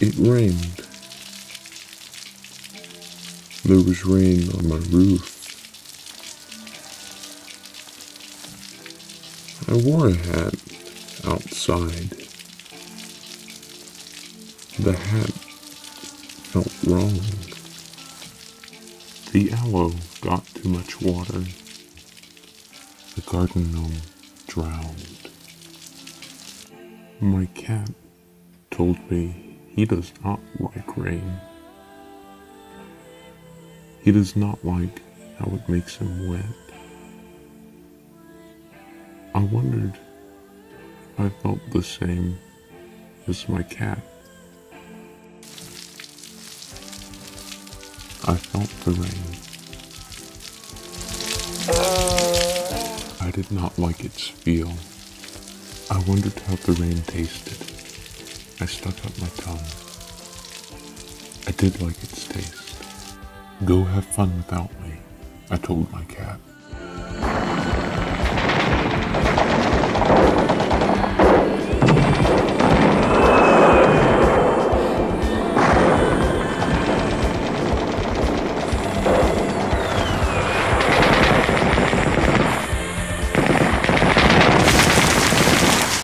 It rained. There was rain on my roof. I wore a hat outside. The hat felt wrong. The aloe got too much water. The garden gnome drowned. My cat told me he does not like rain. He does not like how it makes him wet. I wondered if I felt the same as my cat. I felt the rain. I did not like its feel. I wondered how the rain tasted. I stuck out my tongue. I did like its taste. Go have fun without me, I told my cat.